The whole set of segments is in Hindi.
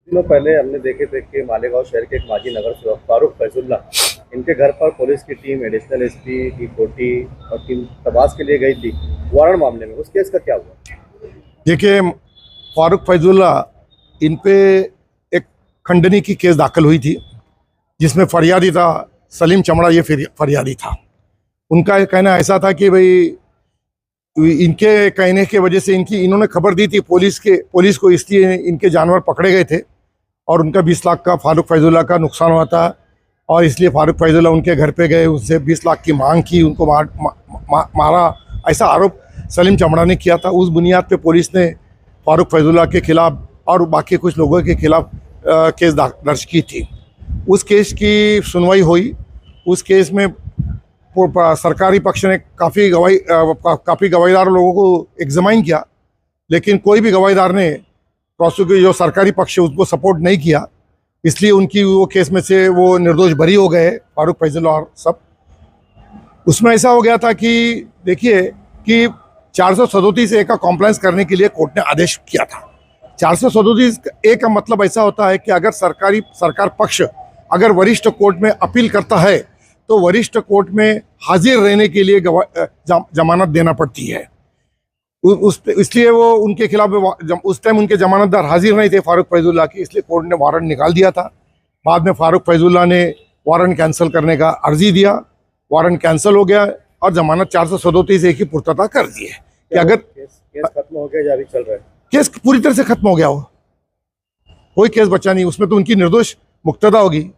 दिनों पहले हमने देखे थे कि मालेगांव शहर के एक माजी नगर सेवक फारूक फैजुल्ला, इनके घर पर पुलिस की टीम एडिशनल एसपी टी 40 और टीम तबास के लिए गई थी वारंट मामले में। उस केस का क्या हुआ? देखिए, फारूक फैजुल्ला इन पे एक खंडनी की केस दाखिल हुई थी, जिसमें फरियादी था सलीम चमड़ा। ये फरियादी था। उनका कहना ऐसा था कि भाई इनके कहने के वजह से इन्होंने खबर दी थी पुलिस को, इसलिए इनके जानवर पकड़े गए थे और उनका 20 लाख का फारूक फैजुल्ला का नुकसान हुआ था। और इसलिए फारूक फैजुल्ला उनके घर पे गए, उससे 20 लाख की मांग की, उनको मारा, ऐसा आरोप सलीम चमड़ा ने किया था। उस बुनियाद पे पुलिस ने फारूक फैजुल्ला के खिलाफ और बाकी कुछ लोगों के खिलाफ केस दर्ज की थी। उस केस की सुनवाई हुई। उस केस में सरकारी पक्ष ने काफ़ी गवाहीदार लोगों को एग्जामाइन किया, लेकिन कोई भी गवाहीदार ने प्रोसिक्यूशन जो सरकारी पक्ष है उसको सपोर्ट नहीं किया। इसलिए उनकी वो केस में से वो निर्दोष बरी हो गए, फारूक फैजुल्ला और सब। उसमें ऐसा हो गया था कि देखिए कि 437A का कॉम्प्लायंस करने के लिए कोर्ट ने आदेश किया था। 437A का मतलब ऐसा होता है कि अगर सरकार पक्ष अगर वरिष्ठ कोर्ट में अपील करता है तो वरिष्ठ कोर्ट में हाजिर रहने के लिए जमानत देना पड़ती है। इसलिए वो उनके खिलाफ उस टाइम उनके जमानतदार हाजिर नहीं थे फारूक फैजुल्ला की, इसलिए कोर्ट ने वारंट निकाल दिया था। बाद में फारूक फैजुल्ला ने वारंट कैंसिल करने का अर्जी दिया, वारंट कैंसिल हो गया और जमानत 437A की पूर्तता कर दी है कि अगर केस खत्म हो गया या अभी चल रहा है? केस पूरी तरह से खत्म हो गया हो, कोई केस बचा नहीं, उसमें तो उनकी निर्दोष मुक्तता होगी।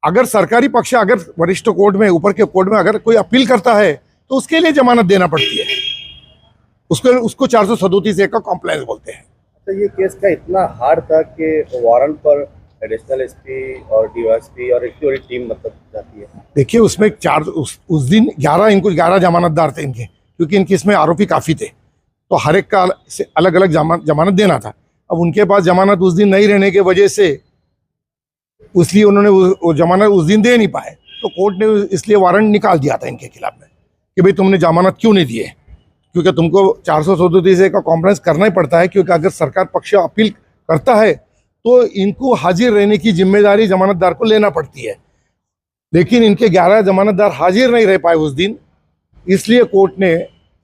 अगर सरकारी पक्ष अगर वरिष्ठ कोर्ट में, ऊपर के कोर्ट में अगर कोई अपील करता है तो उसके लिए जमानत देना पड़ती है, उसको 437A का कॉम्प्लायंस बोलते हैं। तो ये केस का इतना हार्ड था कि वारंट पर एडिशनल एसपी और डीवाईएसपी और एक पूरी टीम मतलब जाती है। देखिए, उसमें उस दिन 11 जमानतदार थे इनके, क्योंकि इनके इसमें आरोपी काफ़ी थे, तो हर एक का अलग अलग जमानत देना था। अब उनके पास जमानत उस दिन नहीं रहने की वजह से इसलिए उन्होंने वो जमानत उस दिन दे नहीं पाए, तो कोर्ट ने इसलिए वारंट निकाल दिया था इनके खिलाफ में कि भाई तुमने जमानत क्यों नहीं दी है, क्योंकि तुमको 437A का कॉम्प्लायंस करना ही पड़ता है, क्योंकि अगर सरकार पक्ष अपील करता है तो इनको हाजिर रहने की जिम्मेदारी जमानतदार को लेना पड़ती है। लेकिन इनके 11 जमानतदार हाजिर नहीं रह पाए उस दिन, इसलिए कोर्ट ने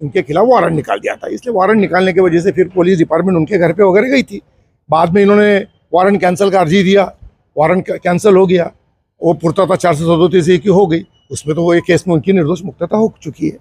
इनके खिलाफ वारंट निकाल दिया था। इसलिए वारंट निकालने की वजह से फिर पुलिस डिपार्टमेंट उनके घर पे वगैरह गई थी। बाद में इन्होंने वारंट कैंसिल का अर्जी दिया, वारंट कैंसिल हो गया, वो पूर्तता 437A की हो गई। उसमें तो वो एक केस में उनकी निर्दोष मुक्तता हो चुकी है।